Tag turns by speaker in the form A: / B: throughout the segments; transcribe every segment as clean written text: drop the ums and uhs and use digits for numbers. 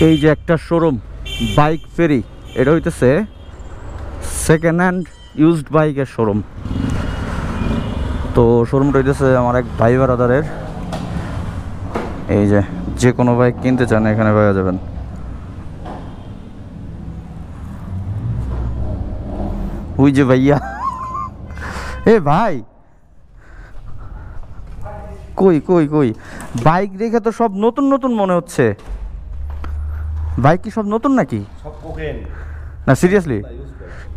A: এই যে একটা শোরুম বাইক ফেরি, এটা হইতেছে সেকেন্ড হ্যান্ড ইউজড বাইকের শোরুম। তো শোরুমটা হইতেছে আমার এক ভাই ব্রাদারের। এই যে যে কোনো বাইক কিনতে চান এখানে পাওয়া যাবেন। ওই যে ভাইয়া, এ ভাই কই কই কই বাইক দেখে তো সব নতুন নতুন মনে হচ্ছে। বাইক কি সব নতুন নাকি? না সিরিয়াসলি,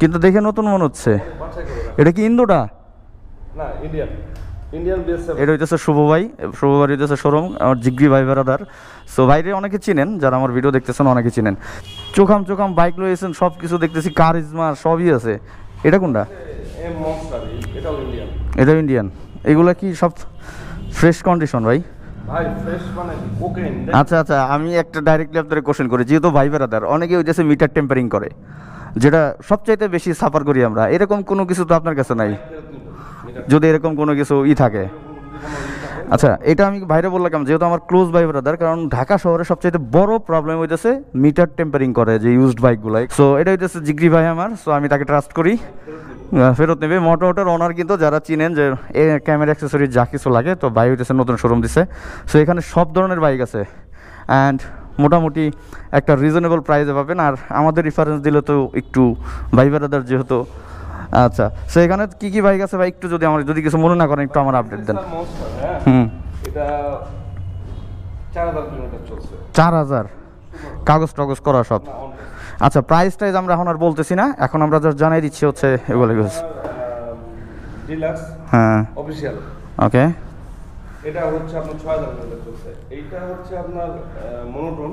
A: কিন্তু দেখে নতুন মনে হচ্ছে। এটা কি ইন্দোটা?
B: না, ইন্ডিয়ান বিএস7।
A: এটা হইতেছে শুভ ভাই, শুভ ভাই হইতেছে শোরুম, আমার জিগ্রি ভাই ব্রাদার। সো ভাইরে অনেকে চিনেন, যারা আমার ভিডিও দেখতেছেন অনেকে চিনেন। চোখাম চোখাম বাইক লয়েছেন, সব কিছু দেখতেছি, কারিজমা সবই আছে। এটা কোনটা?
B: এটাও ইন্ডিয়ান।
A: এটাও ইন্ডিয়ান। এগুলা কি সব ফ্রেশ কন্ডিশন ভাই?
B: ভাই ফ্রেশ মানে কোকেন।
A: আচ্ছা আচ্ছা, আমি একটা ডাইরেক্টলি আপনাদের কোশ্চেন করি, যেহেতু ভাই ব্রাদার অনেকে হইতেছে মিটার টেম্পারিং করে, যেটা সবচাইতে বেশি সাফার করি আমরা। এরকম কোনো কিছু তো আপনার কাছে নাই? যদি এরকম কোনো কিছু থাকে, আচ্ছা এটা আমি বাইরে বললাম যেহেতু আমার ক্লোজ ভাই ব্রাদার, কারণ ঢাকা শহরে সবচাইতে বড় প্রবলেম হইতেছে মিটার টেম্পারিং করে যে ইউজড বাইকগুলাই। সো এটা হইতেছে জিগ্রি ভাই আমার। সো আমি তাকে ট্রাস্ট করি, ফেরত নেবে। মোটোর ওনার কিন্তু যারা চিনেন যে ক্যামেরা অ্যাক্সেসরিজ যা কিছু লাগে, তো ভাই হইতেছে নতুন শোরুম দিছে। সো এখানে সব ধরনের বাইক আছে অ্যান্ড মোটামুটি একটা রিজনেবল প্রাইসে পাবেন। আর আমাদের রেফারেন্স দিলে তো একটু ভাই ব্রাদার যেহেতু। আচ্ছা, সো এখানে কি কি বাইক আছে ভাই, একটু যদি আমার যদি কিছু মনে না করেন একটু আমার আপডেট দেন।
B: এটা 4000 কিলোমিটার চলছে।
A: 4000 কাগজ টাগজ করা সব? আচ্ছা, প্রাইস টাইজ আমরা এখন আর বলতেছি না, এখন আমরা জাস্ট জানাই দিচ্ছি হচ্ছে এগুলো
B: ডিলাক্স,
A: হ্যাঁ
B: অফিশিয়াল।
A: ওকে,
B: এটা হচ্ছে আপনার 6000 কিলোমিটার চলছে। এইটা হচ্ছে আপনার মনোটন,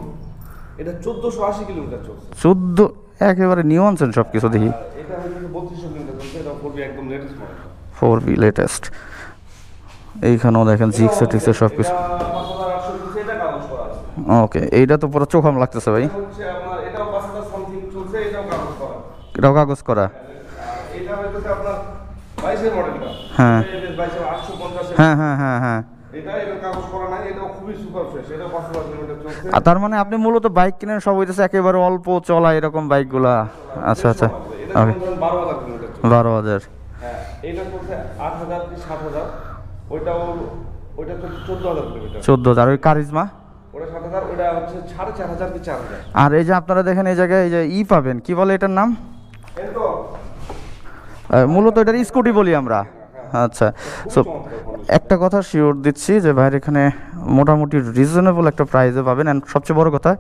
B: এটা 1480 কিলোমিটার চলছে।
A: 14 একেবারে নিউ আনছেন সব কিছু দেখি।
B: এটা হচ্ছে 3200 কিলোমিটার চলছে। এটা 4B একদম লেটেস্ট মডেল,
A: 4B লেটেস্ট। এইখানেও দেখেন জিক্সে টিক্সে সব কিছু।
B: এটা 5800 চলছে। এটা কাগজ করা আছে।
A: ওকে, এইটা তো পুরো চোখাম লাগতেছে ভাই।
B: এটা হচ্ছে আপনার এটাও 5000 সামথিং চলছে। এটাও কাগজ করা।
A: এটাও কাগজ করা?
B: এটা হচ্ছে আপনার 22 এর মডেলটা।
A: হ্যাঁ
B: 850
A: হ্যাঁ হ্যাঁ হ্যাঁ হ্যাঁ।
B: এটা কাগজ করা নাই। এটাও খুবই সুপার ফ্রেশ। এটা 5000 কিলোমিটার চলছে।
A: আর তার মানে আপনি মূলত বাইক কিনেন সব হইতেছে একেবারে অল্প চলা এরকম বাইকগুলা? আচ্ছা আচ্ছা,
B: এটা 12000 কিলোমিটার চলছে।
A: 12000।
B: হ্যাঁ, এটা চলছে 8000 কি 7000। ওইটা তো 14000 কিলোমিটার।
A: 14000। ওই কারিজমা
B: ওটা 7000। ওটা হচ্ছে 4500 কি 4000।
A: আর এই যে আপনারা দেখেন এই জায়গায় এই যে পাবেন, কি বলে এটার নাম?
B: এন্টো
A: মূলত এটার স্কুটি বলি আমরা। আচ্ছা, সো একটা কথা শিওর দিচ্ছি যে ভাইয়ের এখানে মোটামুটি রিজনেবল একটা প্রাইসে পাবেন অ্যান্ড সবচেয়ে বড় কথা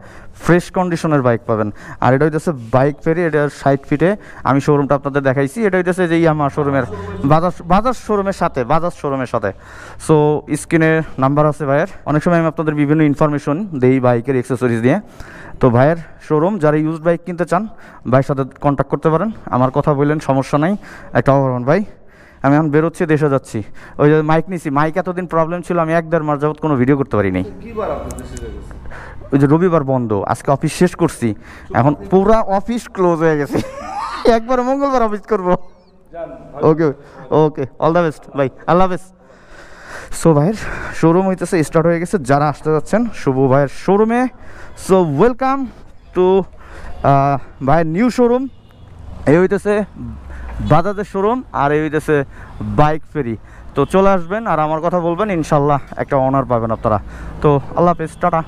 A: ফ্রেশ কন্ডিশনের বাইক পাবেন। আর এটা হইতেছে বাইক ফেরি, এটা 60 ফিটে। আমি শোরুমটা আপনাদের দেখাইছি। এটা হইতেছে যে ইয়ামা শোরুমের বাজাজ শোরুমের সাথে। সো স্ক্রিনে নাম্বার আছে ভাইয়ের। অনেক সময় আমি আপনাদের বিভিন্ন ইনফরমেশন দেই বাইকের অ্যাক্সেসরিজ দিয়ে। তো ভাইয়ের শোরুম, যারা ইউজড বাইক কিনতে চান ভাইয়ের সাথে কন্ট্যাক্ট করতে পারেন। আমার কথা বললেন, সমস্যা নাই। একটা অবরণ ভাই, আমি এখন বেরোচ্ছি, দেশে যাচ্ছি। ওই যে মাইক নিছি, মাইক এতদিন প্রবলেম ছিল, আমি 1-1.5 মাস যাবত কোনো ভিডিও করতে পারি নাই।
B: কিবার আপনি দেশে যাবেন?
A: ওই যে রবিবার বন্ধ, আজকে অফিস শেষ করছি, এখন পুরা অফিস ক্লোজ হয়ে গেছে। একবার মঙ্গলবার অফিস করবো। ওকে ওকে, অল দ্য বেস্ট ভাই, আল্লাহ হাফেজ। সো ভাইয়ের শোরুম হইতেছে স্টার্ট হয়ে গেছে, যারা আসতে যাচ্ছেন শুভ ভাইয়ের শোরুমে। সো ওয়েলকাম টু ভাইয়ের নিউ শোরুম। এই হইতেছে বাজাজের শোরুম আর এই হইতেছে বাইক ফেরি। তো চলে আসবেন আর আমার কথা বলবেন, ইনশাল্লাহ একটা অনার পাবেন আপনারা। তো আল্লাহ হাফেজ, টাটা।